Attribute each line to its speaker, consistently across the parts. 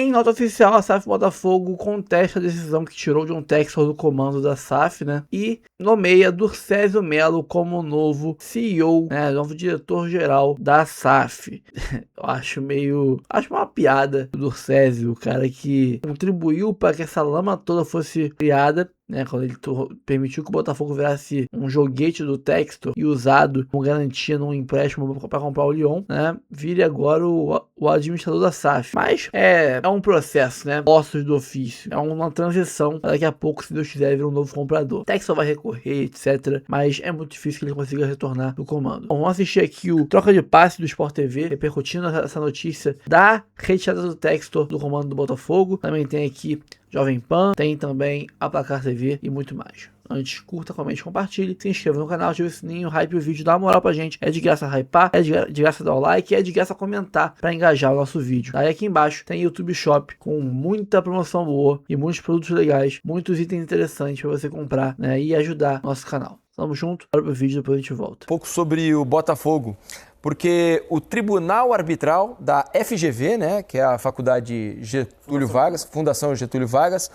Speaker 1: Em nota oficial, a SAF Botafogo contesta a decisão que tirou John Textor do comando da SAF, né? E nomeia Durcésio Melo como novo CEO, né? Novo diretor-geral da SAF. Eu acho uma piada do Durcésio, o cara que contribuiu para que essa lama toda fosse criada, né, quando ele permitiu que o Botafogo virasse um joguete do Textor e usado como garantia num empréstimo para comprar o Lyon, né, vire agora o administrador da SAF. Mas é um processo, né, ossos do ofício, é uma transição para daqui a pouco, se Deus quiser, vir um novo comprador. Textor vai recorrer, etc, mas é muito difícil que ele consiga retornar do comando. Bom, vamos assistir aqui o troca de passe do Sport TV, repercutindo essa notícia da retirada do Textor do comando do Botafogo. Também tem aqui Jovem Pan, tem também a Placar TV e muito mais. Antes, curta, comente, compartilhe, se inscreva no canal, ative o sininho, hype o vídeo, dá uma moral pra gente. É de graça hypar, é de graça dar o like, é de graça comentar pra engajar o nosso vídeo. Aí aqui embaixo tem YouTube Shop com muita promoção boa e muitos produtos legais, muitos itens interessantes pra você comprar, né, e ajudar nosso canal. Tamo junto, para o vídeo, depois a gente volta.
Speaker 2: Um pouco sobre o Botafogo, porque o Tribunal Arbitral da FGV, né, que é a Faculdade Getúlio Vargas, Fundação Getúlio Vargas,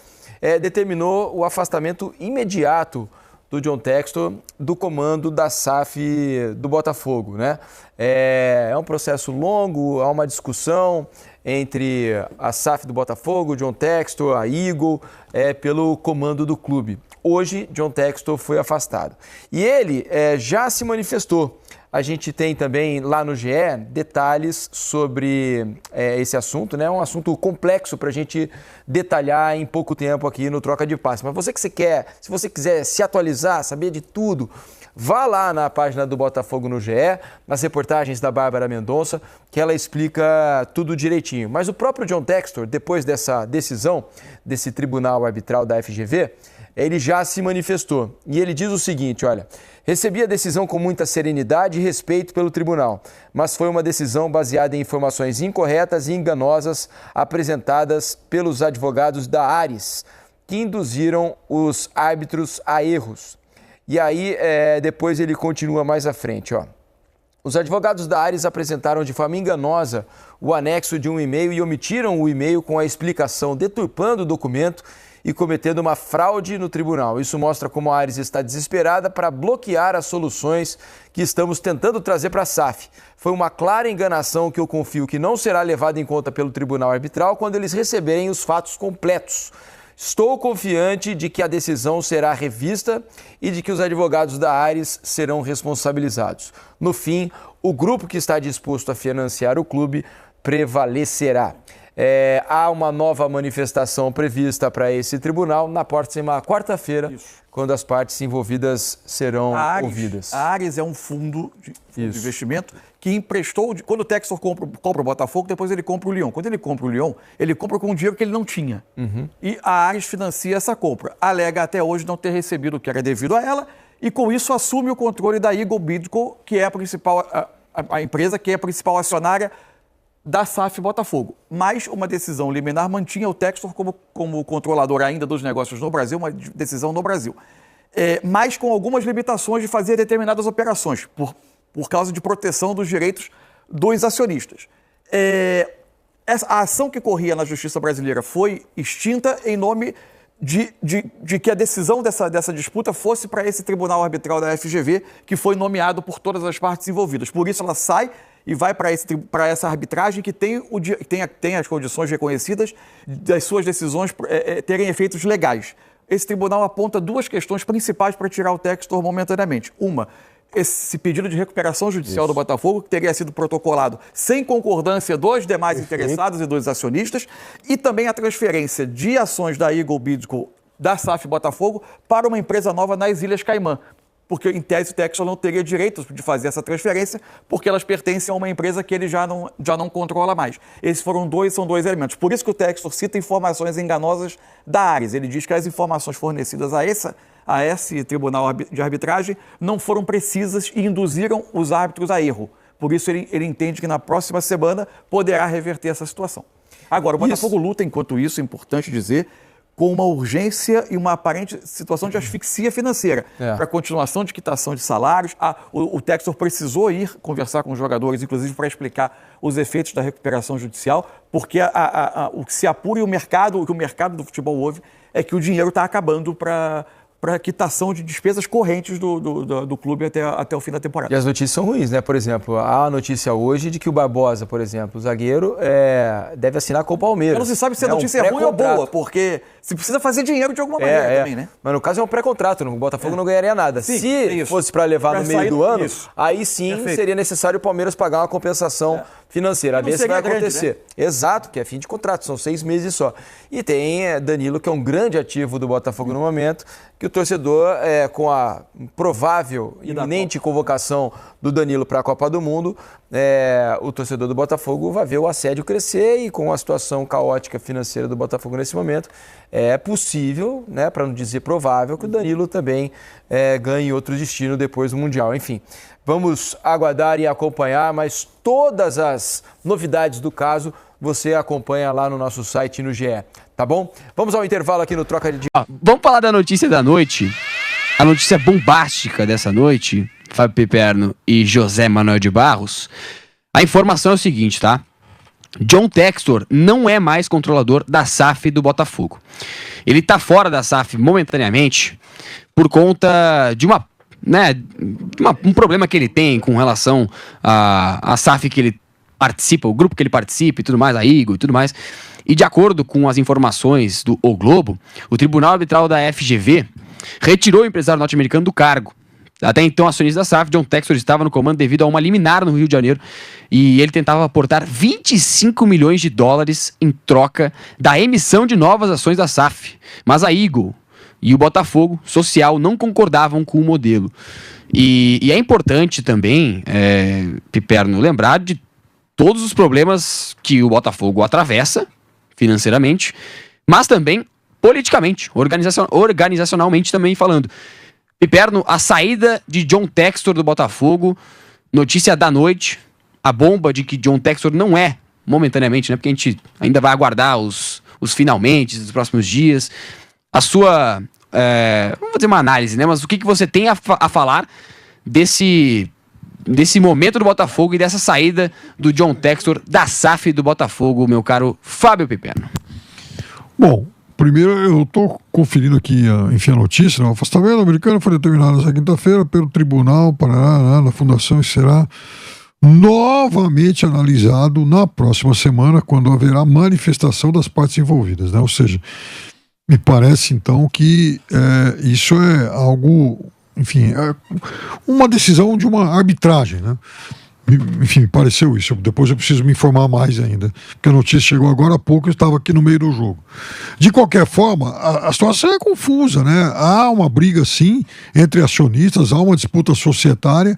Speaker 2: determinou o afastamento imediato do John Textor do comando da SAF do Botafogo, né? É um processo longo, há uma discussão entre a SAF do Botafogo, John Textor, a Eagle, pelo comando do clube. Hoje, John Textor foi afastado. E ele já se manifestou. A gente tem também lá no GE detalhes sobre esse assunto, né? É um assunto complexo para a gente detalhar em pouco tempo aqui no Troca de Passe. Mas se você quiser se atualizar, saber de tudo, vá lá na página do Botafogo no GE, nas reportagens da Bárbara Mendonça, que ela explica tudo direitinho. Mas o próprio John Textor, depois dessa decisão desse tribunal arbitral da FGV, ele já se manifestou. E ele diz o seguinte, olha: recebi a decisão com muita serenidade e respeito pelo tribunal, mas foi uma decisão baseada em informações incorretas e enganosas apresentadas pelos advogados da Ares, que induziram os árbitros a erros. E aí, depois ele continua mais à frente, ó. Os advogados da Ares apresentaram de forma enganosa o anexo de um e-mail e omitiram o e-mail com a explicação, deturpando o documento e cometendo uma fraude no tribunal. Isso mostra como a Ares está desesperada para bloquear as soluções que estamos tentando trazer para a SAF. Foi uma clara enganação que eu confio que não será levada em conta pelo tribunal arbitral quando eles receberem os fatos completos. Estou confiante de que a decisão será revista e de que os advogados da Ares serão responsabilizados. No fim, o grupo que está disposto a financiar o clube prevalecerá. Há uma nova manifestação prevista para esse tribunal na próxima quarta-feira, quando as partes envolvidas serão ouvidas.
Speaker 3: A Ares é um fundo de investimento que emprestou, quando o Textor compra o Botafogo, depois ele compra o Lyon. Quando ele compra o Lyon, ele compra com um dinheiro que ele não tinha. E a Ares financia essa compra. Alega até hoje não ter recebido o que era devido a ela e com isso assume o controle da Eagle Bidco, que é a empresa que é a principal acionária da SAF Botafogo. Mas uma decisão liminar mantinha o Textor como controlador ainda dos negócios no Brasil, uma decisão no Brasil. Mas com algumas limitações de fazer determinadas operações, por causa de proteção dos direitos dos acionistas. A ação que corria na Justiça Brasileira foi extinta em nome de que a decisão dessa disputa fosse para esse Tribunal Arbitral da FGV, que foi nomeado por todas as partes envolvidas. Por isso ela sai e vai para essa arbitragem que tem as condições reconhecidas das suas decisões terem efeitos legais. Esse tribunal aponta duas questões principais para tirar o Textor momentaneamente. Uma, esse pedido de recuperação judicial do Botafogo, que teria sido protocolado sem concordância dos demais interessados e dos acionistas, e também a transferência de ações da Eagle Bidco da SAF Botafogo para uma empresa nova nas Ilhas Caimã. Porque, em tese, o Textor não teria direito de fazer essa transferência, porque elas pertencem a uma empresa que ele já não controla mais. Esses são dois elementos. Por isso que o Textor cita informações enganosas da Ares. Ele diz que as informações fornecidas a esse tribunal de arbitragem não foram precisas e induziram os árbitros a erro. Por isso, ele entende que na próxima semana poderá reverter essa situação. Agora, o Botafogo luta, enquanto isso, é importante dizer, com uma urgência e uma aparente situação de asfixia financeira para a continuação de quitação de salários. O Textor precisou ir conversar com os jogadores, inclusive para explicar os efeitos da recuperação judicial, porque o que se apura e o que o mercado do futebol ouve é que o dinheiro está acabando para quitação de despesas correntes do clube até o fim da temporada.
Speaker 2: E as notícias são ruins, né? Por exemplo, há a notícia hoje de que o Barbosa, por exemplo, o zagueiro, deve assinar com o Palmeiras.
Speaker 3: Não se sabe se a notícia é ruim ou boa, porque se precisa fazer dinheiro de alguma maneira também, né?
Speaker 2: Mas no caso é um pré-contrato, o Botafogo não ganharia nada. Sim, se fosse para levar no meio do ano, aí sim seria necessário o Palmeiras pagar uma compensação financeira. A ver se vai acontecer. Né? Exato, que é fim de contrato, são 6 meses só. E tem Danilo, que é um grande ativo do Botafogo no momento, que o torcedor, com a provável iminente convocação do Danilo para a Copa do Mundo, o torcedor do Botafogo vai ver o assédio crescer, e com a situação caótica financeira do Botafogo nesse momento, é possível, né, para não dizer provável, que o Danilo também ganhe outro destino depois do Mundial. Enfim, vamos aguardar e acompanhar, mas todas as novidades do caso você acompanha lá no nosso site no GE, tá bom? Vamos ao intervalo aqui no Troca de...
Speaker 4: Vamos falar da notícia da noite, a notícia bombástica dessa noite, Fábio Piperno e José Manuel de Barros. A informação é o seguinte, tá? John Textor não é mais controlador da SAF do Botafogo. Ele tá fora da SAF momentaneamente por conta de um problema que ele tem com relação à SAF que ele participa, o grupo que ele participa e tudo mais, a IGO e tudo mais. E de acordo com as informações do O Globo, o Tribunal Arbitral da FGV retirou o empresário norte-americano do cargo. Até então, acionista da SAF, John Textor estava no comando devido a uma liminar no Rio de Janeiro, e ele tentava aportar 25 milhões de dólares em troca da emissão de novas ações da SAF. Mas a Eagle e o Botafogo Social não concordavam com o modelo. E é importante também, Piperno, lembrar de todos os problemas que o Botafogo atravessa financeiramente, mas também politicamente, organizacionalmente também falando. Piperno, a saída de John Textor do Botafogo, notícia da noite, a bomba de que John Textor não é, momentaneamente, né, porque a gente ainda vai aguardar os finalmente dos próximos dias, a sua, vamos fazer uma análise, né, mas o que você tem a falar desse momento do Botafogo e dessa saída do John Textor da SAF do Botafogo, meu caro Fábio Piperno?
Speaker 5: Bom, primeiro eu estou conferindo aqui a notícia, né? O afastamento americano foi determinado nesta quinta-feira pelo Tribunal da Fundação e será novamente analisado na próxima semana, quando haverá manifestação das partes envolvidas, né? Ou seja, me parece então que isso é algo, enfim, uma decisão de uma arbitragem, né? Enfim, me pareceu isso. Depois eu preciso me informar mais ainda, porque a notícia chegou agora há pouco, eu estava aqui no meio do jogo. De qualquer forma, a situação é confusa, né? Há uma briga, sim, entre acionistas, há uma disputa societária,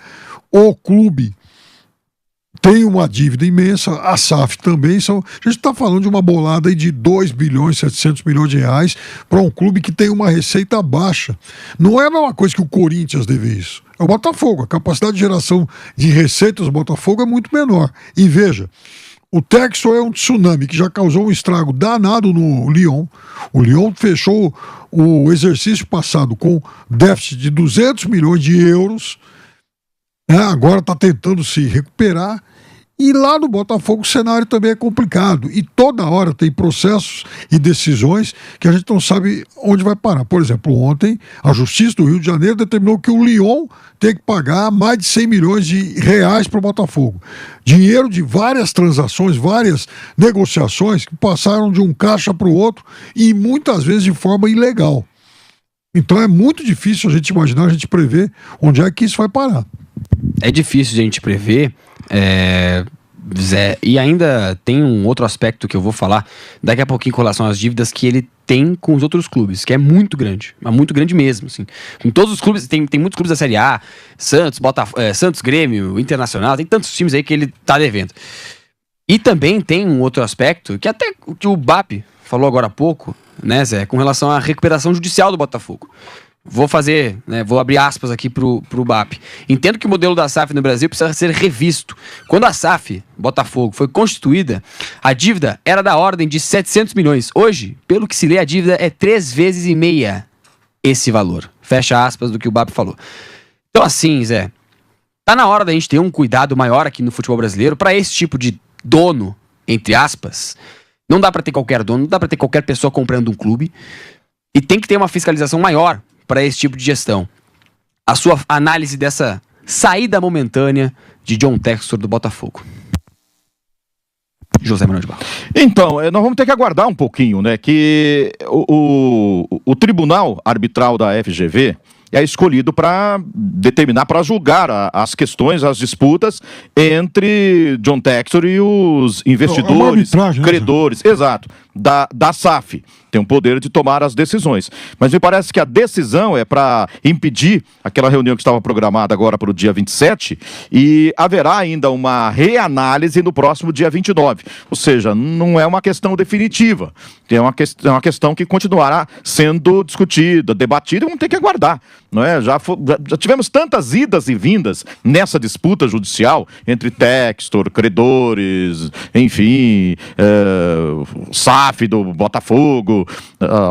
Speaker 5: o clube tem uma dívida imensa, a SAF também. A gente está falando de uma bolada aí de 2 bilhões, 700 milhões de reais para um clube que tem uma receita baixa. Não é a mesma coisa que o Corinthians deve isso. É o Botafogo. A capacidade de geração de receitas do Botafogo é muito menor. E veja, o Textor é um tsunami que já causou um estrago danado no Lyon. O Lyon fechou o exercício passado com déficit de 200 milhões de euros. Agora está tentando se recuperar. E lá no Botafogo o cenário também é complicado. E toda hora tem processos e decisões que a gente não sabe onde vai parar. Por exemplo, ontem a Justiça do Rio de Janeiro determinou que o Lyon tem que pagar mais de 100 milhões de reais para o Botafogo. Dinheiro de várias transações, várias negociações que passaram de um caixa para o outro e muitas vezes de forma ilegal. Então é muito difícil a gente imaginar, a gente prever onde é que isso vai parar.
Speaker 4: É difícil de a gente prever, Zé, e ainda tem um outro aspecto que eu vou falar daqui a pouquinho com relação às dívidas que ele tem com os outros clubes, que é muito grande mesmo, assim. Com todos os clubes, tem muitos clubes da Série A, Santos, Santos, Grêmio, Internacional, tem tantos times aí que ele tá devendo. E também tem um outro aspecto, que até o que o BAP falou agora há pouco, né, Zé, com relação à recuperação judicial do Botafogo. vou abrir aspas aqui pro BAP. Entendo que o modelo da SAF no Brasil precisa ser revisto. Quando a SAF, Botafogo, foi constituída, a dívida era da ordem de 700 milhões. Hoje, pelo que se lê, a dívida é 3,5 vezes esse valor. Fecha aspas do que o BAP falou. Então assim, Zé, tá na hora da gente ter um cuidado maior aqui no futebol brasileiro para esse tipo de dono, entre aspas. Não dá para ter qualquer dono, não dá para ter qualquer pessoa comprando um clube. E tem que ter uma fiscalização maior para esse tipo de gestão. A sua análise dessa saída momentânea de John Textor do Botafogo. José Manuel de Barros.
Speaker 6: Então, nós vamos ter que aguardar um pouquinho, né? Que o Tribunal Arbitral da FGV é escolhido para determinar, para julgar as questões, as disputas entre John Textor e os investidores, credores, exato, da SAF. Tem o poder de tomar as decisões. Mas me parece que a decisão é para impedir aquela reunião que estava programada agora para o dia 27 e haverá ainda uma reanálise no próximo dia 29. Ou seja, não é uma questão definitiva. É uma questão que continuará sendo discutida, debatida e vamos ter que aguardar. Não é? Já tivemos tantas idas e vindas nessa disputa judicial entre Textor, credores, enfim, SAF do Botafogo,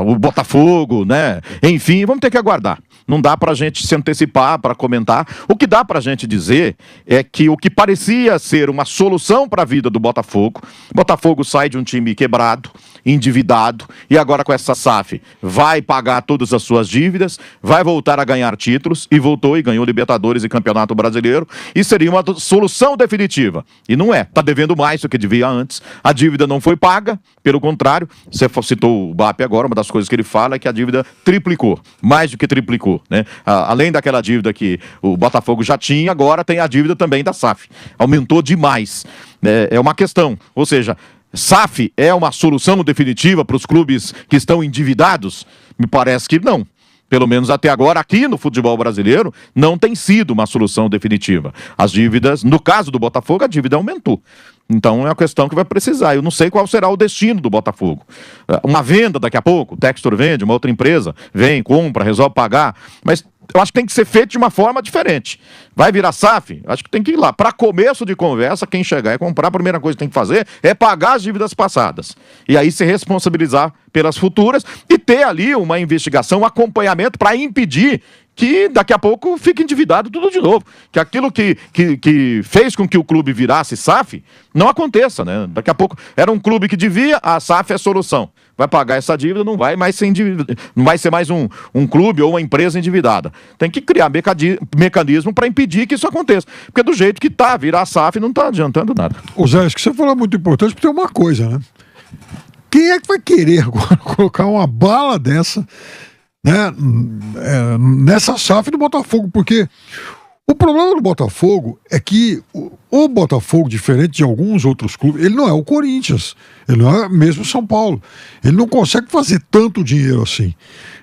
Speaker 6: o Botafogo, né? Enfim, vamos ter que aguardar. Não dá para a gente se antecipar para comentar. O que dá para a gente dizer é que o que parecia ser uma solução para a vida do Botafogo sai de um time quebrado, endividado, e agora com essa SAF vai pagar todas as suas dívidas, vai voltar a ganhar títulos, e voltou e ganhou Libertadores e Campeonato Brasileiro, e seria uma solução definitiva. E não é. Está devendo mais do que devia antes. A dívida não foi paga, pelo contrário, você citou o BAP agora, uma das coisas que ele fala é que a dívida triplicou, mais do que triplicou, né? Além daquela dívida que o Botafogo já tinha, agora tem a dívida também da SAF. Aumentou demais. É uma questão, ou seja, SAF é uma solução definitiva para os clubes que estão endividados? Me parece que não. Pelo menos até agora, aqui no futebol brasileiro, não tem sido uma solução definitiva. As dívidas, no caso do Botafogo, a dívida aumentou. Então é uma questão que vai precisar. Eu não sei qual será o destino do Botafogo. Uma venda daqui a pouco, o Textor vende, uma outra empresa vem, compra, resolve pagar. Mas eu acho que tem que ser feito de uma forma diferente. Vai virar SAF? Acho que tem que ir lá. Para começo de conversa, quem chegar e comprar, a primeira coisa que tem que fazer é pagar as dívidas passadas. E aí se responsabilizar pelas futuras e ter ali uma investigação, um acompanhamento para impedir que daqui a pouco fique endividado tudo de novo. Que aquilo que fez com que o clube virasse SAF não aconteça, né? Daqui a pouco era um clube que devia, a SAF é a solução. Vai pagar essa dívida, não vai mais ser não vai ser mais um clube ou uma empresa endividada. Tem que criar mecanismo para impedir que isso aconteça. Porque do jeito que tá, virar SAF não está adiantando nada.
Speaker 5: Ô Zé, acho que você falou é muito importante, porque tem uma coisa, né? Quem é que vai querer agora colocar uma bala dessa, né, nessa SAF do Botafogo? Porque o problema do Botafogo é que o Botafogo, diferente de alguns outros clubes, ele não é o Corinthians, ele não é mesmo o São Paulo. Ele não consegue fazer tanto dinheiro assim.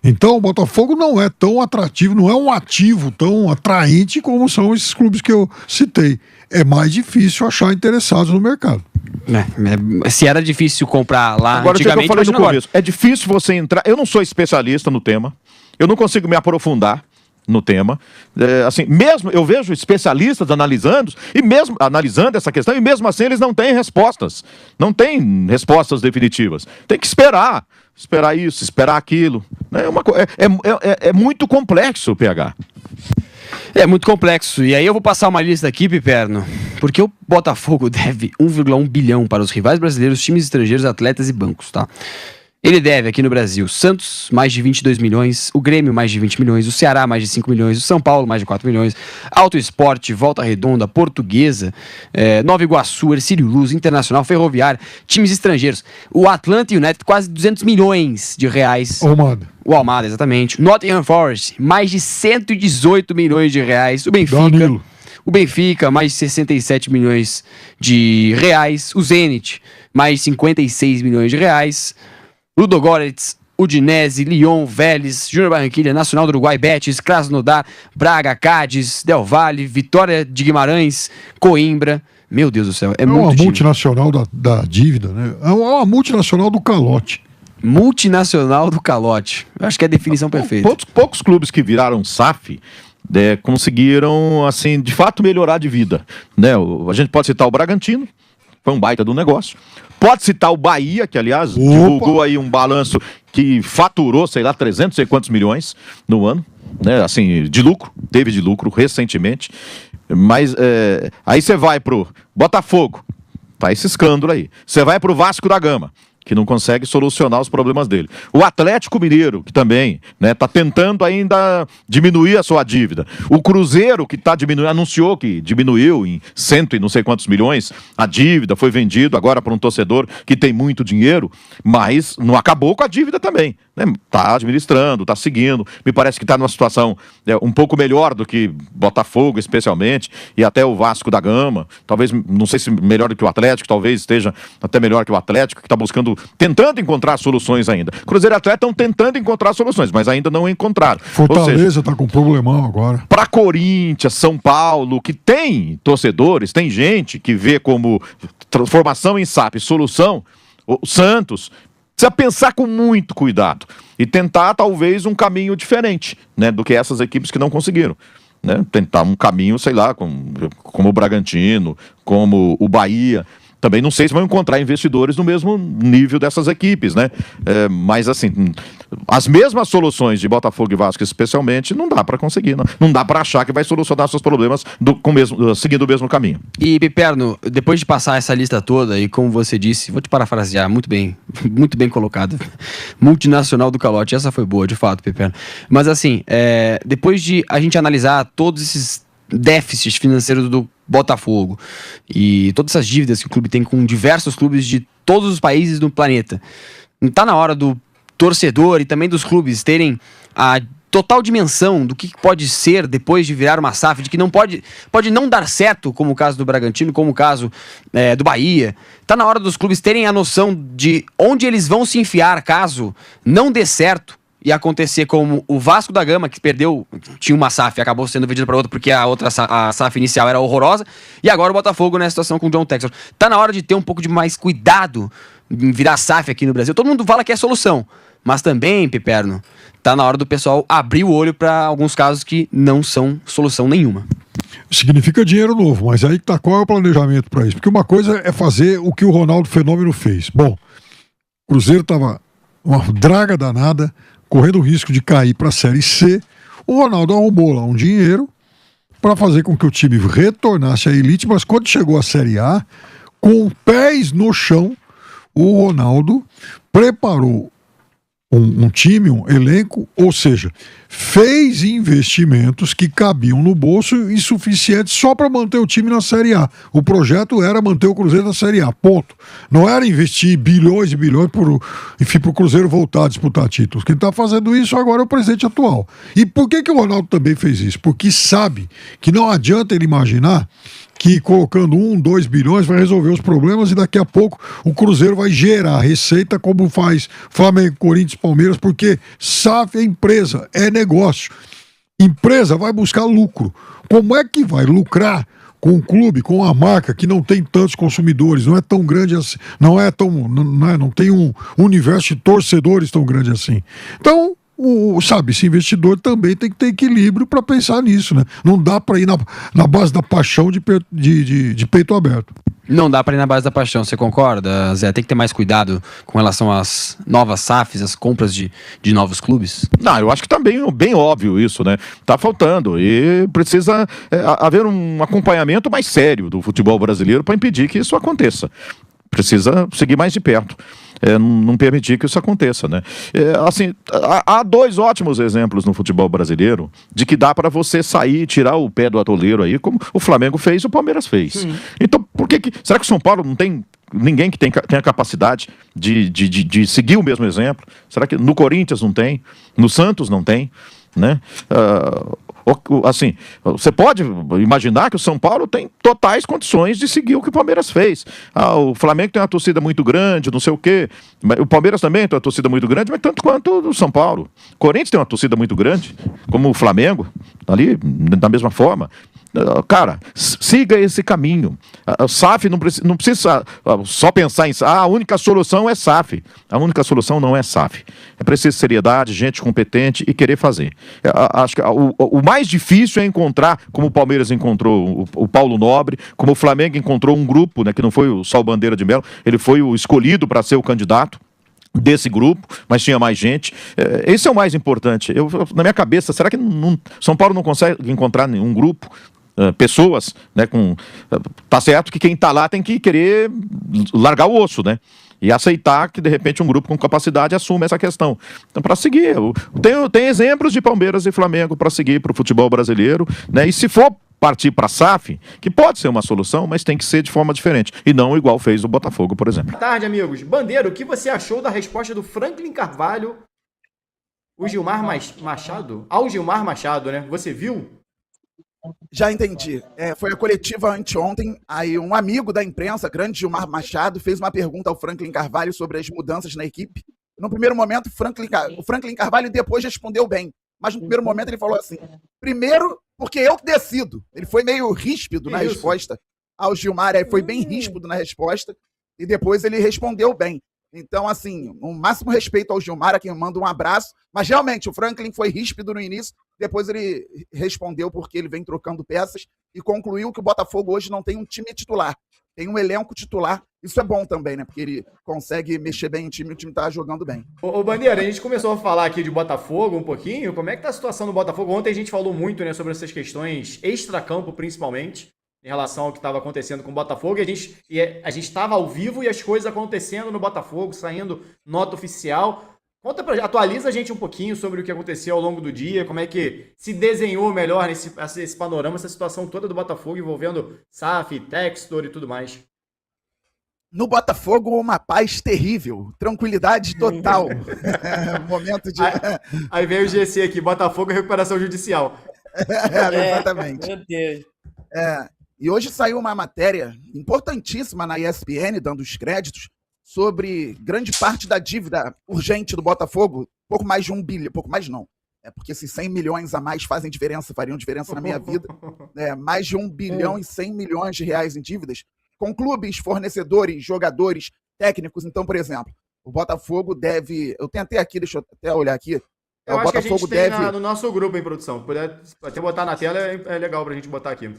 Speaker 5: Então o Botafogo não é tão atrativo, não é um ativo tão atraente como são esses clubes que eu citei. É mais difícil achar interessados no mercado.
Speaker 4: Se era difícil comprar lá
Speaker 6: agora,
Speaker 4: antigamente,
Speaker 6: eu falei no começo, é difícil você entrar. Eu não sou especialista no tema, eu não consigo me aprofundar no tema. Assim, mesmo eu vejo especialistas analisando essa questão, e mesmo assim eles não têm respostas. Não têm respostas definitivas. Tem que esperar isso, esperar aquilo. É muito complexo, PH.
Speaker 4: É muito complexo. E aí eu vou passar uma lista aqui, Piperno, porque o Botafogo deve 1,1 bilhão para os rivais brasileiros, times estrangeiros, atletas e bancos, tá? Ele deve aqui no Brasil, Santos, mais de 22 milhões, o Grêmio, mais de 20 milhões, o Ceará, mais de 5 milhões, o São Paulo, mais de 4 milhões, Auto Esporte, Volta Redonda, Portuguesa, Nova Iguaçu, Ercílio Luz, Internacional, Ferroviária, times estrangeiros. O Atlanta United, quase 200 milhões de reais. O Almada, exatamente. Nottingham Forest, mais de 118 milhões de reais. O Benfica, mais de 67 milhões de reais. O Zenit, mais de 56 milhões de reais. Ludogorets, Udinese, Lyon, Vélez, Júnior Barranquilla, Nacional do Uruguai, Betis, Krasnodar, Braga, Cádiz, Del Valle, Vitória de Guimarães, Coimbra. Meu Deus do céu, é muito
Speaker 5: uma multinacional da dívida, né? É uma multinacional do calote.
Speaker 4: multinacional do calote. Eu acho que é a definição perfeita.
Speaker 6: Poucos clubes que viraram SAF conseguiram, assim, de fato melhorar de vida, né? A gente pode citar o Bragantino, foi um baita do negócio. Pode citar o Bahia, que aliás divulgou aí um balanço que faturou, sei lá, 300 não sei quantos milhões no ano, né? Assim, de lucro, teve de lucro recentemente. Mas aí você vai pro Botafogo, tá esse escândalo aí. Você vai pro Vasco da Gama, que não consegue solucionar os problemas dele. O Atlético Mineiro, que também está tentando ainda diminuir a sua dívida. O Cruzeiro, que está diminuindo, anunciou que diminuiu em cento e não sei quantos milhões a dívida, foi vendido agora para um torcedor que tem muito dinheiro, mas não acabou com a dívida também. Está administrando, está seguindo. Me parece que está numa situação um pouco melhor do que Botafogo, especialmente, e até o Vasco da Gama. Talvez, não sei se melhor do que o Atlético, talvez esteja até melhor que o Atlético, que está tentando encontrar soluções ainda. Cruzeiro e Atlético estão tentando encontrar soluções, mas ainda não encontraram.
Speaker 5: Fortaleza está com problemão agora.
Speaker 6: Para Corinthians, São Paulo, que tem torcedores, tem gente que vê como transformação em SAF solução, o Santos precisa pensar com muito cuidado e tentar talvez um caminho diferente, né, do que essas equipes que não conseguiram. Né? Tentar um caminho, sei lá, como o Bragantino, como o Bahia. Também não sei se vão encontrar investidores no mesmo nível dessas equipes, né? Mas, assim, as mesmas soluções de Botafogo e Vasco, especialmente, não dá para conseguir. Não dá para achar que vai solucionar seus problemas seguindo o mesmo caminho.
Speaker 4: E, Piperno, depois de passar essa lista toda, e como você disse, vou te parafrasear, muito bem colocado. Multinacional do calote, essa foi boa, de fato, Piperno. Mas, assim, depois de a gente analisar todos esses déficits financeiros do Botafogo e todas essas dívidas que o clube tem com diversos clubes de todos os países do planeta, está na hora do torcedor e também dos clubes terem a total dimensão do que pode ser depois de virar uma SAF, de que não pode não dar certo, como o caso do Bragantino, como o caso do Bahia. Está na hora dos clubes terem a noção de onde eles vão se enfiar caso não dê certo e acontecer como o Vasco da Gama, que tinha uma SAF e acabou sendo vendido para outra porque a SAF inicial era horrorosa, e agora o Botafogo nessa situação com o John Textor. Tá na hora de ter um pouco de mais cuidado em virar SAF aqui no Brasil. Todo mundo fala que é solução, mas também, Piperno, tá na hora do pessoal abrir o olho para alguns casos que não são solução nenhuma.
Speaker 5: Significa dinheiro novo, mas aí tá, qual é o planejamento para isso? Porque uma coisa é fazer o que o Ronaldo Fenômeno fez. Bom, o Cruzeiro tava uma draga danada, correndo o risco de cair para a Série C. O Ronaldo arrumou lá um dinheiro para fazer com que o time retornasse à elite, mas quando chegou à Série A, com pés no chão, o Ronaldo preparou um time, um elenco, ou seja, fez investimentos que cabiam no bolso e suficientes só para manter o time na Série A. O projeto era manter o Cruzeiro na Série A, ponto. Não era investir bilhões e bilhões para o Cruzeiro voltar a disputar títulos. Quem está fazendo isso agora é o presidente atual. E por que o Ronaldo também fez isso? Porque sabe que não adianta ele imaginar que colocando 1-2 bilhões vai resolver os problemas e daqui a pouco o Cruzeiro vai gerar receita como faz Flamengo, Corinthians, Palmeiras, porque SAF é empresa, é negócio. Empresa vai buscar lucro. Como é que vai lucrar com um clube, com uma marca que não tem tantos consumidores, não é tão grande assim, não tem um universo de torcedores tão grande assim? Então, esse investidor também tem que ter equilíbrio para pensar nisso, né? Não dá para ir na base da paixão de peito aberto.
Speaker 4: Não dá para ir na base da paixão, você concorda, Zé? Tem que ter mais cuidado com relação às novas SAFs, às compras de novos clubes?
Speaker 6: Não, eu acho que tá bem óbvio isso, né? Tá faltando e precisa haver um acompanhamento mais sério do futebol brasileiro para impedir que isso aconteça. Precisa seguir mais de perto. Não permitir que isso aconteça, né? Assim, há dois ótimos exemplos no futebol brasileiro de que dá para você sair e tirar o pé do atoleiro aí, como o Flamengo fez e o Palmeiras fez. Sim. Então, será que o São Paulo não tem ninguém que tem a capacidade de seguir o mesmo exemplo? Será que no Corinthians não tem? No Santos não tem? Né? Assim, você pode imaginar que o São Paulo tem totais condições de seguir o que o Palmeiras fez. O Flamengo tem uma torcida muito grande, não sei o quê. O Palmeiras também tem uma torcida muito grande, mas tanto quanto o São Paulo. O Corinthians tem uma torcida muito grande, como o Flamengo, ali, da mesma forma. Cara, siga esse caminho. A SAF não precisa só pensar em a única solução é SAF. A única solução não é SAF. É preciso seriedade, gente competente e querer fazer. Acho que o mais difícil é encontrar, como o Palmeiras encontrou o Paulo Nobre, como o Flamengo encontrou um grupo, né, que não foi o Sal Bandeira de Melo, ele foi o escolhido para ser o candidato desse grupo, mas tinha mais gente. Esse é o mais importante. Na minha cabeça, será que São Paulo não consegue encontrar nenhum grupo? Pessoas, né, tá certo que quem tá lá tem que querer largar o osso, né? E aceitar que, de repente, um grupo com capacidade assume essa questão. Então, para seguir, tem exemplos de Palmeiras e Flamengo para seguir para o futebol brasileiro, né? E se for partir para a SAF, que pode ser uma solução, mas tem que ser de forma diferente, e não igual fez o Botafogo, por exemplo.
Speaker 2: Boa tarde, amigos. Bandeira, o que você achou da resposta do Franklin Carvalho ao Gilmar Machado, né? Você viu?
Speaker 7: Já entendi. Foi a coletiva anteontem, aí um amigo da imprensa, grande Gilmar Machado, fez uma pergunta ao Franklin Carvalho sobre as mudanças na equipe. No primeiro momento, o Franklin Carvalho depois respondeu bem, mas no primeiro momento ele falou assim, primeiro, porque eu que decido. Ele foi meio ríspido na resposta ao Gilmar, foi bem ríspido na resposta, e depois ele respondeu bem. Então, assim, o máximo respeito ao Gilmar, a quem manda um abraço, mas realmente o Franklin foi ríspido no início, depois ele respondeu porque ele vem trocando peças e concluiu que o Botafogo hoje não tem um time titular, tem um elenco titular. Isso é bom também, né? Porque ele consegue mexer bem em time, o time tá jogando bem.
Speaker 2: Ô Bandeira, a gente começou a falar aqui de Botafogo um pouquinho. Como é que tá a situação do Botafogo? Ontem a gente falou muito, né, sobre essas questões extracampo, principalmente, em relação ao que estava acontecendo com o Botafogo. E a gente estava ao vivo e as coisas acontecendo no Botafogo, saindo nota oficial. Atualiza a gente um pouquinho sobre o que aconteceu ao longo do dia, como é que se desenhou melhor esse panorama, essa situação toda do Botafogo envolvendo SAF, Textor e tudo mais.
Speaker 7: No Botafogo, uma paz terrível, tranquilidade total. Momento de...
Speaker 2: Aí veio o GC aqui, Botafogo e recuperação judicial.
Speaker 7: Exatamente.
Speaker 8: Meu Deus.
Speaker 7: E hoje saiu uma matéria importantíssima na ESPN, dando os créditos, sobre grande parte da dívida urgente do Botafogo, pouco mais de 1 bilhão, pouco mais não, porque esses 100 milhões a mais fariam diferença na minha vida, mais de 1 bilhão e 100 milhões de reais em dívidas, com clubes, fornecedores, jogadores, técnicos. Então, por exemplo, o Botafogo deve, eu tentei aqui, deixa eu até olhar aqui,
Speaker 2: eu
Speaker 7: o
Speaker 2: acho
Speaker 7: Botafogo
Speaker 2: que a gente
Speaker 7: deve...
Speaker 2: no nosso grupo em produção, se puder até botar na tela, é legal pra gente botar aqui.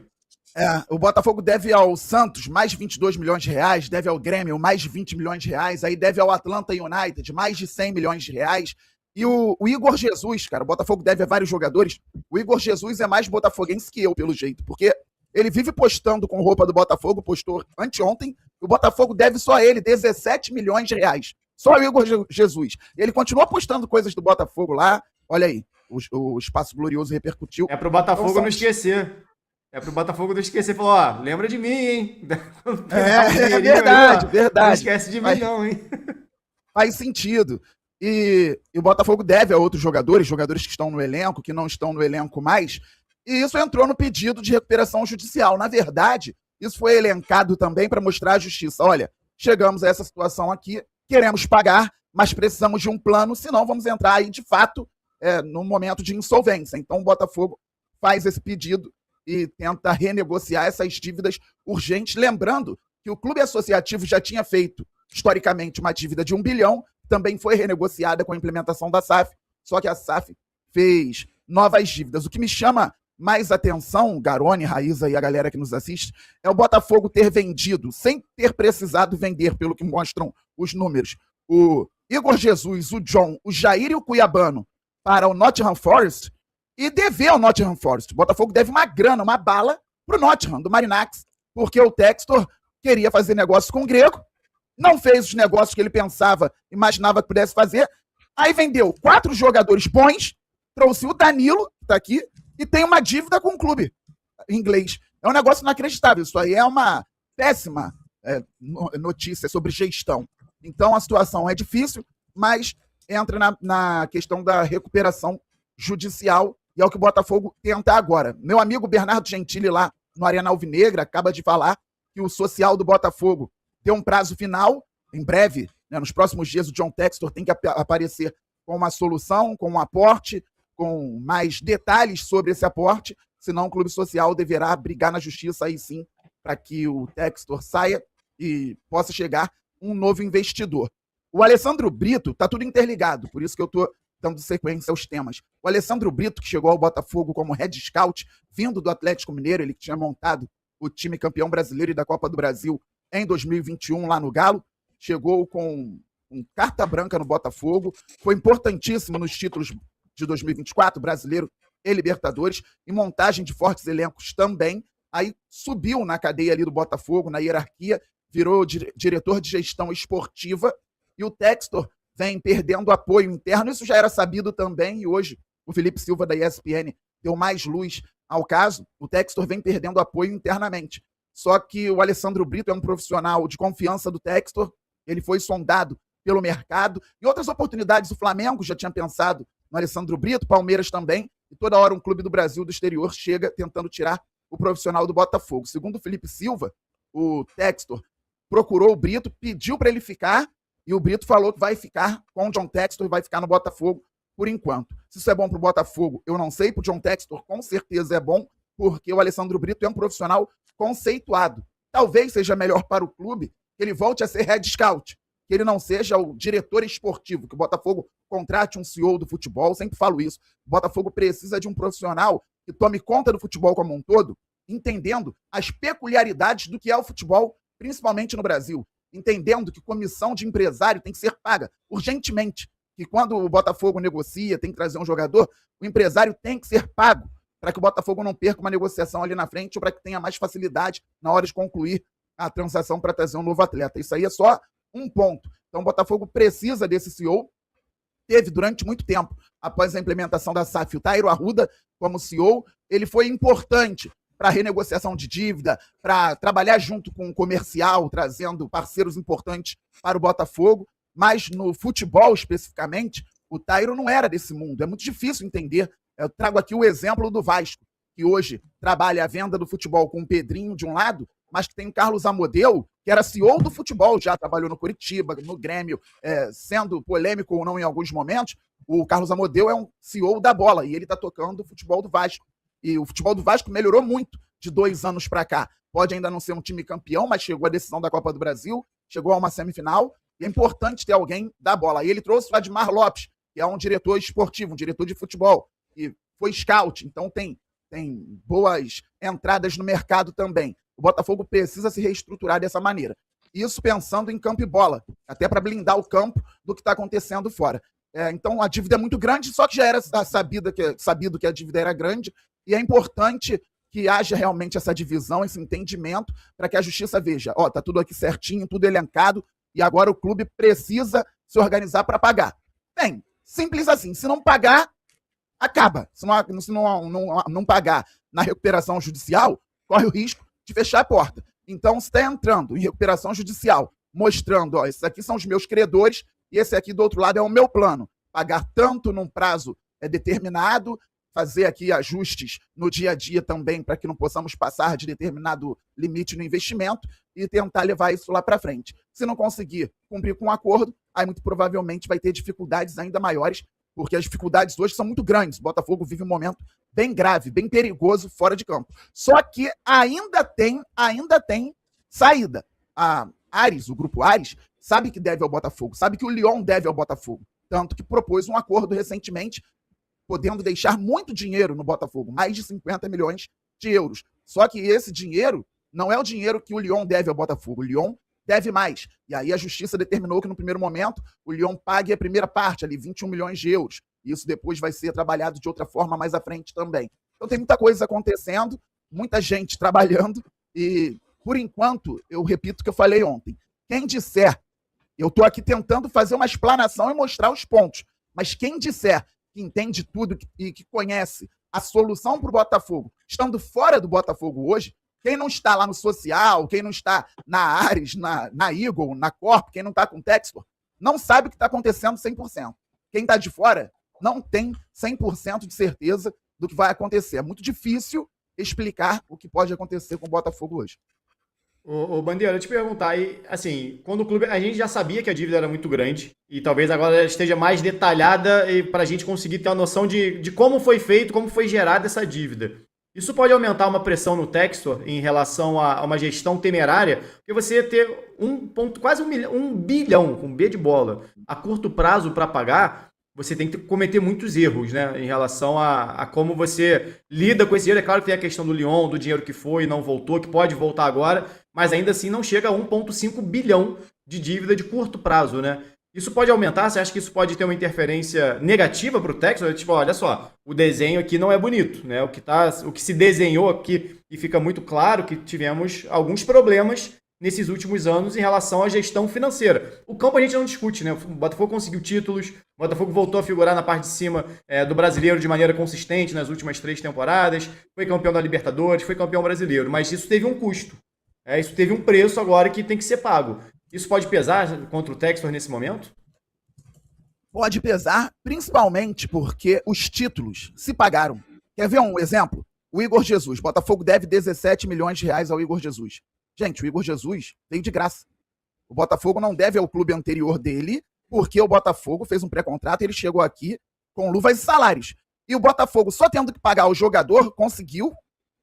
Speaker 7: O Botafogo deve ao Santos mais 22 milhões de reais, deve ao Grêmio mais 20 milhões de reais, aí deve ao Atlanta United mais de 100 milhões de reais. E o Igor Jesus, cara, o Botafogo deve a vários jogadores. O Igor Jesus é mais botafoguense que eu, pelo jeito, porque ele vive postando com roupa do Botafogo, postou anteontem, o Botafogo deve só a ele 17 milhões de reais. Só o Igor Jesus. Ele continua postando coisas do Botafogo lá, olha aí, o Espaço Glorioso repercutiu.
Speaker 2: É pro Botafogo não esquecer. Falou, lembra de mim, hein?
Speaker 7: Verdade.
Speaker 2: Não esquece de mim não, hein?
Speaker 7: Faz sentido. E o Botafogo deve a outros jogadores que estão no elenco, que não estão no elenco mais, e isso entrou no pedido de recuperação judicial. Na verdade, isso foi elencado também para mostrar à justiça. Olha, chegamos a essa situação aqui, queremos pagar, mas precisamos de um plano, senão vamos entrar aí, de fato, no momento de insolvência. Então o Botafogo faz esse pedido e tenta renegociar essas dívidas urgentes, lembrando que o clube associativo já tinha feito, historicamente, uma dívida de 1 bilhão, também foi renegociada com a implementação da SAF, só que a SAF fez novas dívidas. O que me chama mais atenção, Garone, Raíza e a galera que nos assiste, é o Botafogo ter vendido, sem ter precisado vender, pelo que mostram os números, o Igor Jesus, o John, o Jair e o Cuiabano para o Nottingham Forest, e dever ao Nottingham Forest. O Botafogo deve uma grana, uma bala, pro Nottingham, do Marinax, porque o Textor queria fazer negócio com o grego, não fez os negócios que ele imaginava que pudesse fazer, aí vendeu 4 jogadores bons, trouxe o Danilo, que tá aqui, e tem uma dívida com o clube inglês. É um negócio inacreditável. Isso aí é uma péssima notícia sobre gestão. Então a situação é difícil, mas entra na questão da recuperação judicial, e é o que o Botafogo tenta agora. Meu amigo Bernardo Gentili, lá no Arena Alvinegra, acaba de falar que o social do Botafogo tem um prazo final, em breve, né, nos próximos dias, o John Textor tem que aparecer com uma solução, com um aporte, com mais detalhes sobre esse aporte, senão o clube social deverá brigar na justiça aí sim, para que o Textor saia e possa chegar um novo investidor. O Alessandro Brito, tá tudo interligado, por isso que eu tô dando sequência aos temas. O Alessandro Brito, que chegou ao Botafogo como head scout, vindo do Atlético Mineiro, ele que tinha montado o time campeão brasileiro e da Copa do Brasil em 2021 lá no Galo, chegou com carta branca no Botafogo, foi importantíssimo nos títulos de 2024, Brasileiro e Libertadores, e montagem de fortes elencos também. Aí subiu na cadeia ali do Botafogo, na hierarquia, virou diretor de gestão esportiva, e o Textor vem perdendo apoio interno. Isso já era sabido também, e hoje o Felipe Silva da ESPN deu mais luz ao caso. O Textor vem perdendo apoio internamente. Só que o Alessandro Brito é um profissional de confiança do Textor, ele foi sondado pelo mercado. Em outras oportunidades, o Flamengo já tinha pensado no Alessandro Brito, Palmeiras também, e toda hora um clube do Brasil, do exterior, chega tentando tirar o profissional do Botafogo. Segundo o Felipe Silva, o Textor procurou o Brito, pediu para ele ficar, e o Brito falou que vai ficar com o John Textor e vai ficar no Botafogo por enquanto. Se isso é bom para o Botafogo, eu não sei. Para o John Textor, com certeza é bom, porque o Alessandro Brito é um profissional conceituado. Talvez seja melhor para o clube que ele volte a ser head scout, que ele não seja o diretor esportivo, que o Botafogo contrate um CEO do futebol. Sempre falo isso. O Botafogo precisa de um profissional que tome conta do futebol como um todo, entendendo as peculiaridades do que é o futebol, principalmente no Brasil. Entendendo que comissão de empresário tem que ser paga urgentemente. Que quando o Botafogo negocia, tem que trazer um jogador, o empresário tem que ser pago para que o Botafogo não perca uma negociação ali na frente ou para que tenha mais facilidade na hora de concluir a transação para trazer um novo atleta. Isso aí é só um ponto. Então o Botafogo precisa desse CEO. Teve durante muito tempo, após a implementação da SAF, o Tairo Arruda como CEO. Ele foi importante para renegociação de dívida, para trabalhar junto com o comercial, trazendo parceiros importantes para o Botafogo, mas no futebol especificamente, o Tairo não era desse mundo. É muito difícil entender. Eu trago aqui o exemplo do Vasco, que hoje trabalha a venda do futebol com o Pedrinho de um lado, mas que tem o Carlos Amodeu, que era CEO do futebol, já trabalhou no Coritiba, no Grêmio, sendo polêmico ou não em alguns momentos. O Carlos Amodeu é um CEO da bola e ele está tocando o futebol do Vasco. E o futebol do Vasco melhorou muito de 2 anos para cá. Pode ainda não ser um time campeão, mas chegou à decisão da Copa do Brasil, chegou a uma semifinal, e é importante ter alguém da bola. E ele trouxe o Admar Lopes, que é um diretor esportivo, um diretor de futebol, e foi scout, então tem boas entradas no mercado também. O Botafogo precisa se reestruturar dessa maneira. Isso pensando em campo e bola, até para blindar o campo do que está acontecendo fora. Então a dívida é muito grande, só que já era sabido que a dívida era grande, e é importante que haja realmente essa divisão, esse entendimento, para que a justiça veja, tá tudo aqui certinho, tudo elencado, e agora o clube precisa se organizar para pagar. Bem, simples assim, se não pagar, acaba. Se não pagar na recuperação judicial, corre o risco de fechar a porta. Então, se está entrando em recuperação judicial, mostrando, esses aqui são os meus credores, e esse aqui do outro lado é o meu plano, pagar tanto num prazo determinado, fazer aqui ajustes no dia a dia também para que não possamos passar de determinado limite no investimento e tentar levar isso lá para frente. Se não conseguir cumprir com o acordo, aí muito provavelmente vai ter dificuldades ainda maiores, porque as dificuldades hoje são muito grandes. O Botafogo vive um momento bem grave, bem perigoso fora de campo. Só que ainda tem saída. A Ares, o grupo Ares, sabe que deve ao Botafogo, sabe que o Lyon deve ao Botafogo, tanto que propôs um acordo recentemente, podendo deixar muito dinheiro no Botafogo, mais de 50 milhões de euros. Só que esse dinheiro não é o dinheiro que o Lyon deve ao Botafogo. O Lyon deve mais. E aí a justiça determinou que no primeiro momento o Lyon pague a primeira parte, ali 21 milhões de euros. Isso depois vai ser trabalhado de outra forma mais à frente também. Então tem muita coisa acontecendo, muita gente trabalhando e, por enquanto, eu repito o que eu falei ontem. Quem disser, eu estou aqui tentando fazer uma explanação e mostrar os pontos, mas quem disser que entende tudo e que conhece a solução para o Botafogo, estando fora do Botafogo hoje, quem não está lá no social, quem não está na Ares, na Eagle, na Corp, quem não está com o Textor, não sabe o que está acontecendo 100%. Quem está de fora não tem 100% de certeza do que vai acontecer. É muito difícil explicar o que pode acontecer com o Botafogo hoje.
Speaker 8: Ô Bandeira, eu te perguntar aí, assim, quando o clube, a gente já sabia que a dívida era muito grande e talvez agora ela esteja mais detalhada para a gente conseguir ter uma noção de como foi feito, como foi gerada essa dívida. Isso pode aumentar uma pressão no Textor em relação a uma gestão temerária, porque você ia ter quase 1 bilhão, com B de bola, a curto prazo para pagar, você tem que cometer muitos erros, né, em relação a como você lida com esse dinheiro. É claro que tem a questão do Lyon, do dinheiro que foi e não voltou, que pode voltar agora, mas ainda assim não chega a 1,5 bilhão de dívida de curto prazo, né? Isso pode aumentar? Você acha que isso pode ter uma interferência negativa para o Textor? Tipo, olha só, o desenho aqui não é bonito, né? O que se desenhou aqui, e fica muito claro que tivemos alguns problemas nesses últimos anos em relação à gestão financeira. O campo a gente não discute, né? O Botafogo conseguiu títulos, o Botafogo voltou a figurar na parte de cima do brasileiro de maneira consistente nas últimas 3 temporadas, foi campeão da Libertadores, foi campeão brasileiro, mas isso teve um custo. Isso teve um preço agora que tem que ser pago. Isso pode pesar contra o Textor nesse momento?
Speaker 7: Pode pesar, principalmente porque os títulos se pagaram. Quer ver um exemplo? O Igor Jesus. Botafogo deve 17 milhões de reais ao Igor Jesus. Gente, o Igor Jesus veio de graça. O Botafogo não deve ao clube anterior dele, porque o Botafogo fez um pré-contrato e ele chegou aqui com luvas e salários. E o Botafogo, só tendo que pagar o jogador, conseguiu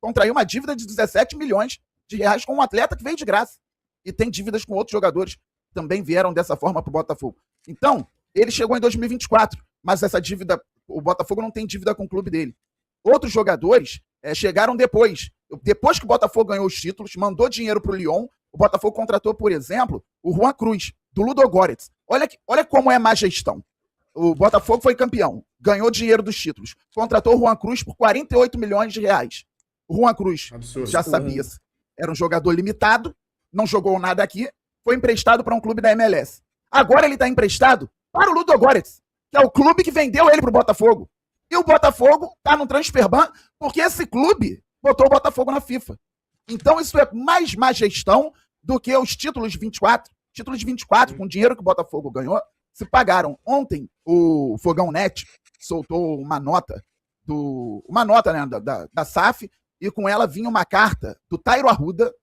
Speaker 7: contrair uma dívida de 17 milhões de reais com um atleta que veio de graça. E tem dívidas com outros jogadores que também vieram dessa forma para o Botafogo. Então, ele chegou em 2024, mas essa dívida, o Botafogo não tem dívida com o clube dele. Outros jogadores chegaram depois. Depois que o Botafogo ganhou os títulos, mandou dinheiro para o Lyon, o Botafogo contratou, por exemplo, o Juan Cruz, do Ludogorets. Olha como é má gestão. O Botafogo foi campeão, ganhou dinheiro dos títulos, contratou o Juan Cruz por 48 milhões de reais. O Juan Cruz já sabia, era um jogador limitado, não jogou nada aqui, foi emprestado para um clube da MLS. Agora ele está emprestado para o Ludogorets, que é o clube que vendeu ele para o Botafogo. E o Botafogo está no transfer ban porque esse clube botou o Botafogo na FIFA. Então isso é mais má gestão do que os títulos de 24. Títulos de 24, com o dinheiro que o Botafogo ganhou, se pagaram. Ontem o Fogão Net soltou uma nota, né, da SAF, e com ela vinha uma carta do Tairo Arruda,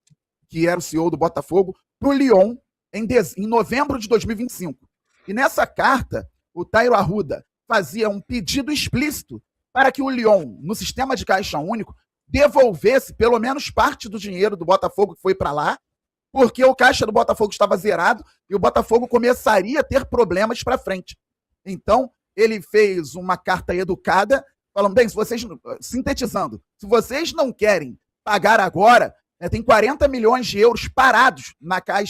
Speaker 7: que era o CEO do Botafogo, para o Lyon em novembro de 2025. E nessa carta, o Tairo Arruda fazia um pedido explícito para que o Lyon, no sistema de caixa único, devolvesse pelo menos parte do dinheiro do Botafogo que foi para lá, porque o caixa do Botafogo estava zerado e o Botafogo começaria a ter problemas para frente. Então, ele fez uma carta educada, falando, bem, sintetizando, se vocês não querem pagar agora, tem 40 milhões de euros parados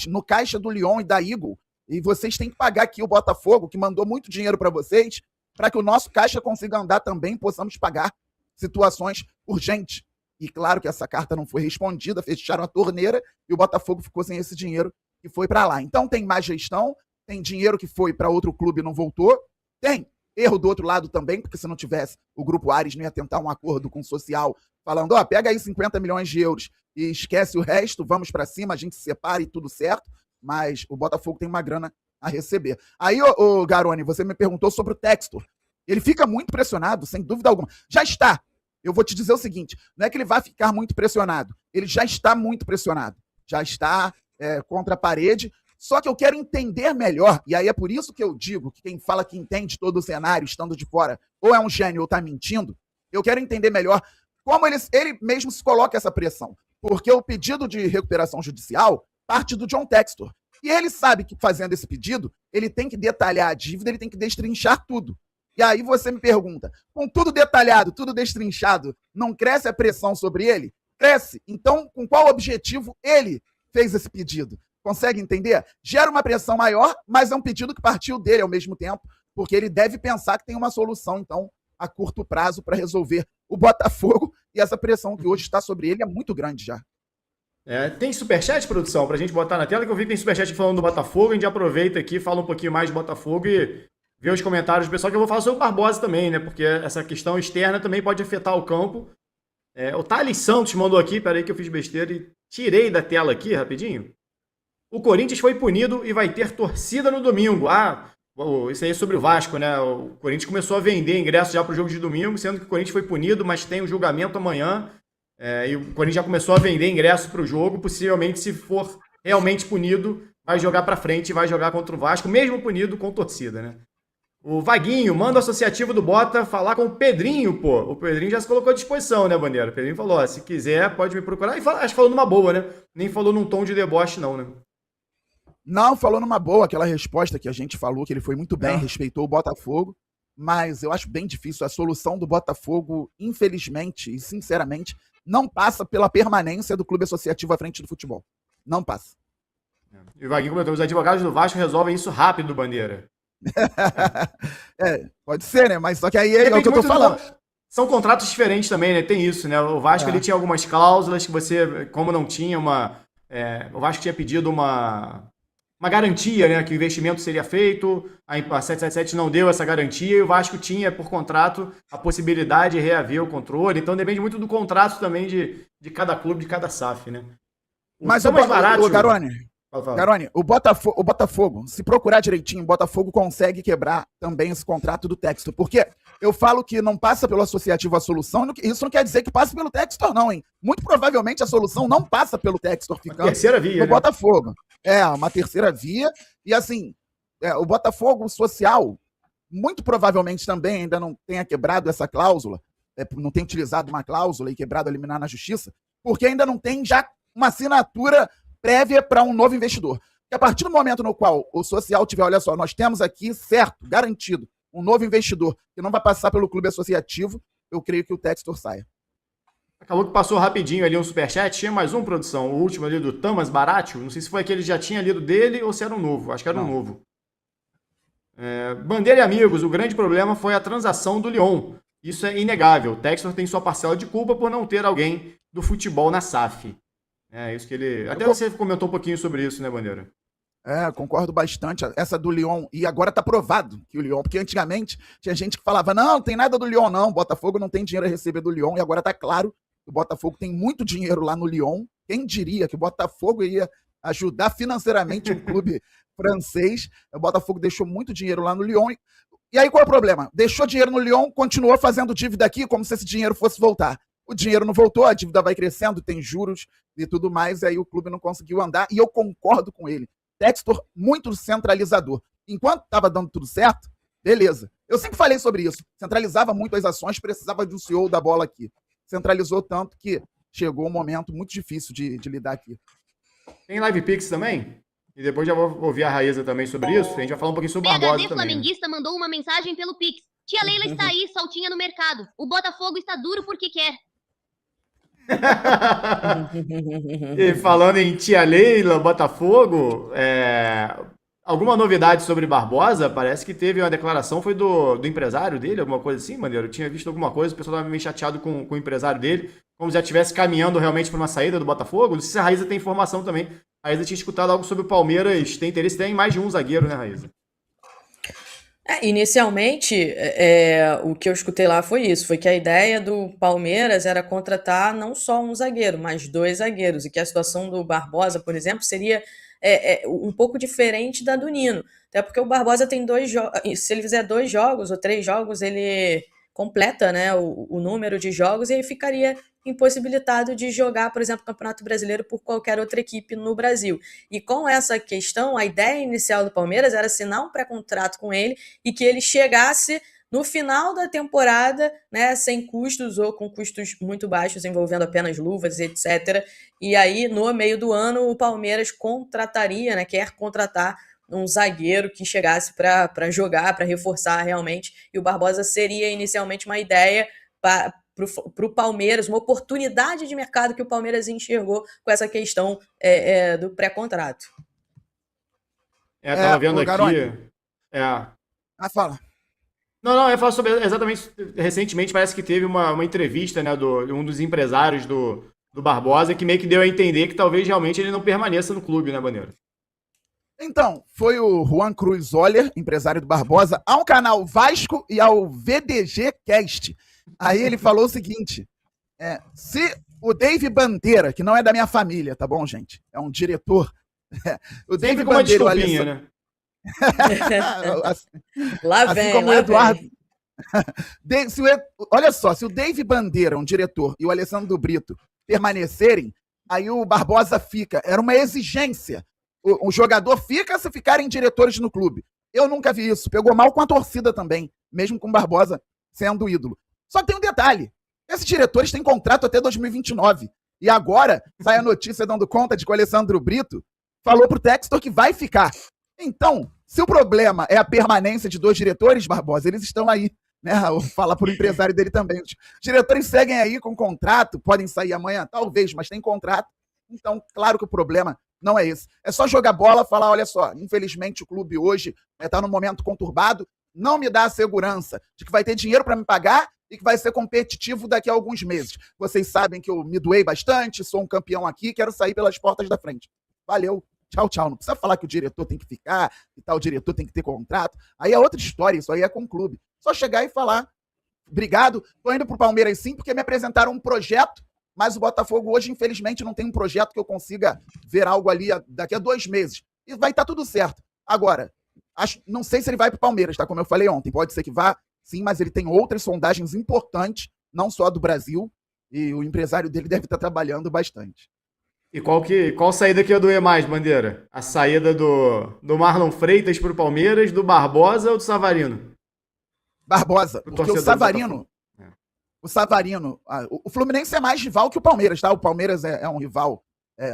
Speaker 7: no caixa do Lyon e da Eagle, e vocês têm que pagar aqui o Botafogo, que mandou muito dinheiro para vocês, para que o nosso caixa consiga andar também e possamos pagar situações urgentes. E claro que essa carta não foi respondida, fecharam a torneira e o Botafogo ficou sem esse dinheiro que foi para lá. Então tem má gestão, tem dinheiro que foi para outro clube e não voltou, tem erro do outro lado também, porque se não tivesse, o Grupo Ares não ia tentar um acordo com o social, falando, pega aí 50 milhões de euros e esquece o resto, vamos para cima, a gente se separa e tudo certo, mas o Botafogo tem uma grana a receber. Aí, o Garoni, você me perguntou sobre o Textor. Ele fica muito pressionado, sem dúvida alguma. Já está. Eu vou te dizer o seguinte, não é que ele vai ficar muito pressionado, ele já está muito pressionado. Já está contra a parede, só que eu quero entender melhor, e aí é por isso que eu digo que quem fala que entende todo o cenário, estando de fora, ou é um gênio ou está mentindo, eu quero entender melhor como ele mesmo se coloca essa pressão. Porque o pedido de recuperação judicial parte do John Textor. E ele sabe que fazendo esse pedido, ele tem que detalhar a dívida, ele tem que destrinchar tudo. E aí você me pergunta, com tudo detalhado, tudo destrinchado, não cresce a pressão sobre ele? Cresce. Então, com qual objetivo ele fez esse pedido? Consegue entender? Gera uma pressão maior, mas é um pedido que partiu dele ao mesmo tempo, porque ele deve pensar que tem uma solução, então, a curto prazo para resolver o Botafogo, e essa pressão que hoje está sobre ele é muito grande já.
Speaker 8: Tem superchat, produção, pra gente botar na tela, que eu vi que tem superchat falando do Botafogo, a gente aproveita aqui, fala um pouquinho mais do Botafogo e vê os comentários do pessoal, que eu vou falar sobre o Barbosa também, né, porque essa questão externa também pode afetar o campo. O Thales Santos mandou aqui, peraí que eu fiz besteira e tirei da tela aqui, rapidinho. O Corinthians foi punido e vai ter torcida no domingo. Isso aí é sobre o Vasco, né, o Corinthians começou a vender ingressos já pro jogo de domingo, sendo que o Corinthians foi punido, mas tem o julgamento amanhã. E o Corinthians já começou a vender ingressos para o jogo, possivelmente, se for realmente punido, vai jogar para frente e vai jogar contra o Vasco, mesmo punido com torcida, né? O Vaguinho, manda o associativo do Bota falar com o Pedrinho, pô. O Pedrinho já se colocou à disposição, né, Bandeira? O Pedrinho falou, ó, se quiser, pode me procurar. E acho que falou numa boa, né? Nem falou num tom de deboche, não, né?
Speaker 7: Não, falou numa boa, aquela resposta que a gente falou, que ele foi muito bem, respeitou o Botafogo, mas eu acho bem difícil. A solução do Botafogo, infelizmente e sinceramente, não passa pela permanência do clube associativo à frente do futebol. Não passa.
Speaker 8: E o Vaguinho comentou, os advogados do Vasco resolvem isso rápido, Bandeira.
Speaker 7: Pode ser, né? Mas só que aí é o que eu tô falando.
Speaker 8: São contratos diferentes também, né? Tem isso, né? O Vasco ele tinha algumas cláusulas que você, como não tinha o Vasco tinha pedido uma garantia, né? Que o investimento seria feito, a 777 não deu essa garantia e o Vasco tinha, por contrato, a possibilidade de reaver o controle. Então depende muito do contrato também de cada clube, de cada SAF, né?
Speaker 7: Mas o mais barato... Garoni, o Botafogo, se procurar direitinho, o Botafogo consegue quebrar também esse contrato do Textor. Porque eu falo que não passa pelo associativo a solução, isso não quer dizer que passe pelo Textor, não, hein? Muito provavelmente a solução não passa pelo Textor ficando
Speaker 8: terceira via,
Speaker 7: no Botafogo. Uma terceira via. E assim, o Botafogo social, muito provavelmente também ainda não tenha quebrado essa cláusula, não tem utilizado uma cláusula e quebrado a liminar na justiça, porque ainda não tem já uma assinatura prévia para um novo investidor. E a partir do momento no qual o social tiver, olha só, nós temos aqui, certo, garantido, um novo investidor que não vai passar pelo clube associativo, eu creio que o Textor saia.
Speaker 8: Acabou que passou rapidinho ali um superchat. Tinha mais um, produção, o último ali do Tamas Baratio. Não sei se foi aquele que já tinha lido dele ou se era um novo. Acho que era um novo. Bandeira e amigos, o grande problema foi a transação do Lyon. Isso é inegável. O Textor tem sua parcela de culpa por não ter alguém do futebol na SAF. É isso que ele... Até você comentou um pouquinho sobre isso, né, Bandeira?
Speaker 7: Concordo bastante. Essa do Lyon, e agora tá provado que o Lyon, porque antigamente tinha gente que falava, não tem nada do Lyon não, Botafogo não tem dinheiro a receber do Lyon, e agora tá claro que o Botafogo tem muito dinheiro lá no Lyon. Quem diria que o Botafogo ia ajudar financeiramente um clube francês? O Botafogo deixou muito dinheiro lá no Lyon. E aí qual é o problema? Deixou dinheiro no Lyon, continuou fazendo dívida aqui como se esse dinheiro fosse voltar. O dinheiro não voltou, a dívida vai crescendo, tem juros e tudo mais, e aí o clube não conseguiu andar, e eu concordo com ele. Textor muito centralizador. Enquanto estava dando tudo certo, beleza. Eu sempre falei sobre isso. Centralizava muito as ações, precisava de um CEO da bola aqui. Centralizou tanto que chegou um momento muito difícil de lidar aqui.
Speaker 8: Tem Live Pix também? E depois já vou ouvir a Raíza também sobre isso. A gente vai falar um pouquinho sobre o Barbosa também.
Speaker 9: O flamenguista mandou uma mensagem pelo Pix. Tia Leila está aí, soltinha no mercado. O Botafogo está duro porque quer.
Speaker 8: E falando em Tia Leila, Botafogo, alguma novidade sobre Barbosa? Parece que teve uma declaração, foi do empresário dele, alguma coisa assim, Maneiro? Eu tinha visto alguma coisa, o pessoal estava meio chateado com o empresário dele, como se já estivesse caminhando realmente para uma saída do Botafogo. Não sei se a Raíza tem informação também. A Raíza tinha escutado algo sobre o Palmeiras, tem interesse, tem mais de um zagueiro, né, Raíza?
Speaker 10: Inicialmente, o que eu escutei lá foi isso, foi que a ideia do Palmeiras era contratar não só um zagueiro, mas 2 zagueiros, e que a situação do Barbosa, por exemplo, seria um pouco diferente da do Nino, até porque o Barbosa tem 2 jogos, se ele fizer 2 jogos ou 3 jogos, ele completa, né, o número de jogos, e aí ficaria impossibilitado de jogar, por exemplo, o Campeonato Brasileiro por qualquer outra equipe no Brasil. E com essa questão, a ideia inicial do Palmeiras era assinar um pré-contrato com ele e que ele chegasse no final da temporada, né, sem custos ou com custos muito baixos, envolvendo apenas luvas, etc. E aí, no meio do ano, o Palmeiras contrataria, né, quer contratar um zagueiro que chegasse para jogar, para reforçar realmente, e o Barbosa seria inicialmente uma ideia para o Palmeiras, uma oportunidade de mercado que o Palmeiras enxergou com essa questão do pré-contrato.
Speaker 8: Tava vendo aqui...
Speaker 7: Fala.
Speaker 8: Não, eu falo sobre exatamente, recentemente parece que teve uma entrevista, né, de um dos empresários do Barbosa, que meio que deu a entender que talvez realmente ele não permaneça no clube, né, Bandeira?
Speaker 7: Então, foi o Juan Cruz Oller, empresário do Barbosa, ao canal Vasco e ao VDG Cast. Aí ele falou o seguinte, se o Dave Bandeira, que não é da minha família, tá bom, gente? É um diretor. O Dave Bandeira,
Speaker 8: uma desculpinha, né?
Speaker 10: Lá vem,
Speaker 7: como o Eduardo. Olha só, se o Dave Bandeira, um diretor, e o Alessandro Brito permanecerem, aí o Barbosa fica. Era uma exigência. O jogador fica se ficarem diretores no clube. Eu nunca vi isso. Pegou mal com a torcida também, mesmo com o Barbosa sendo ídolo. Só que tem um detalhe. Esses diretores têm contrato até 2029. E agora sai a notícia dando conta de que o Alessandro Brito falou pro Textor que vai ficar. Então, se o problema é a permanência de 2 diretores, Barbosa, eles estão aí, né? Vou falar pro empresário dele também. Os diretores seguem aí com contrato, podem sair amanhã, talvez, mas tem contrato. Então, claro que o problema não é esse. É só jogar bola e falar, olha só, infelizmente o clube hoje está num momento conturbado, não me dá a segurança de que vai ter dinheiro para me pagar e que vai ser competitivo daqui a alguns meses. Vocês sabem que eu me doei bastante, sou um campeão aqui, quero sair pelas portas da frente. Valeu, tchau, tchau. Não precisa falar que o diretor tem que ficar e tal, o diretor tem que ter contrato. Aí é outra história, isso aí é com o clube. Só chegar e falar, obrigado, tô indo pro Palmeiras sim, porque me apresentaram um projeto, mas o Botafogo hoje, infelizmente, não tem um projeto que eu consiga ver algo ali daqui a 2 meses. E vai estar tudo certo. Agora, não sei se ele vai pro Palmeiras, tá? Como eu falei ontem, pode ser que vá, sim, mas ele tem outras sondagens importantes, não só do Brasil, e o empresário dele deve estar trabalhando bastante.
Speaker 8: E qual saída que ia doer mais, Bandeira? A saída do Marlon Freitas pro Palmeiras, do Barbosa ou do Savarino?
Speaker 7: Barbosa, porque o Savarino... O Fluminense é mais rival que o Palmeiras, tá? O Palmeiras é um rival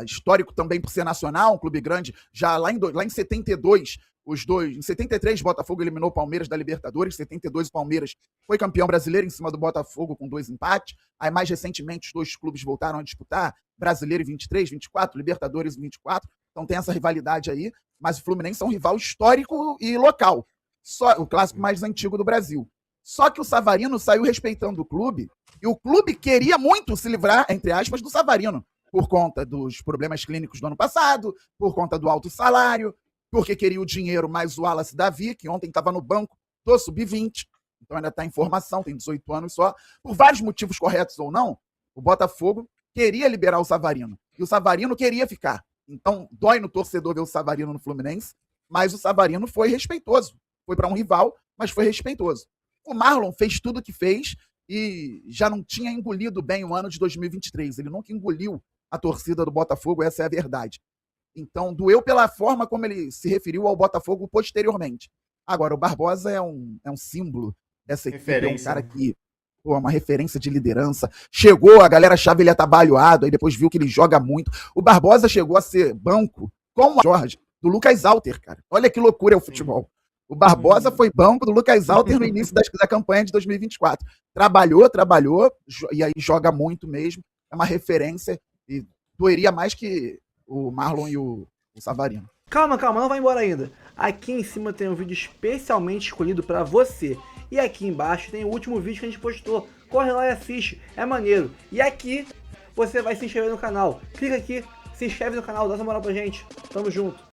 Speaker 7: histórico também por ser nacional, um clube grande. Já lá em 72, os dois... Em 73, o Botafogo eliminou o Palmeiras da Libertadores. Em 72, o Palmeiras foi campeão brasileiro em cima do Botafogo com 2 empates. Aí, mais recentemente, os 2 clubes voltaram a disputar. Brasileiro em 23, 24, Libertadores em 24. Então tem essa rivalidade aí. Mas o Fluminense é um rival histórico e local. Só o clássico mais antigo do Brasil. Só que o Savarino saiu respeitando o clube, e o clube queria muito se livrar, entre aspas, do Savarino, por conta dos problemas clínicos do ano passado, por conta do alto salário, porque queria o dinheiro mais o Wallace Davi, que ontem estava no banco do Sub-20, então ainda está em formação, tem 18 anos só. Por vários motivos corretos ou não, o Botafogo queria liberar o Savarino, e o Savarino queria ficar. Então dói no torcedor ver o Savarino no Fluminense, mas o Savarino foi respeitoso. Foi para um rival, mas foi respeitoso. O Marlon fez tudo o que fez e já não tinha engolido bem o ano de 2023. Ele nunca engoliu a torcida do Botafogo, essa é a verdade. Então, doeu pela forma como ele se referiu ao Botafogo posteriormente. Agora, o Barbosa é um símbolo dessa equipe, é um cara que é uma referência de liderança. Chegou, a galera achava ele atabalhoado, aí depois viu que ele joga muito. O Barbosa chegou a ser banco, como o Jorge, do Lucas Alter, cara. Olha que loucura é o futebol. O Barbosa foi banco do Lucas Alter no início da campanha de 2024. Trabalhou, e aí joga muito mesmo. É uma referência e doeria mais que o Marlon e o Savarino.
Speaker 1: Calma, não vai embora ainda. Aqui em cima tem um vídeo especialmente escolhido pra você. E aqui embaixo tem o último vídeo que a gente postou. Corre lá e assiste, é maneiro. E aqui você vai se inscrever no canal. Clica aqui, se inscreve no canal, dá essa moral pra gente. Tamo junto.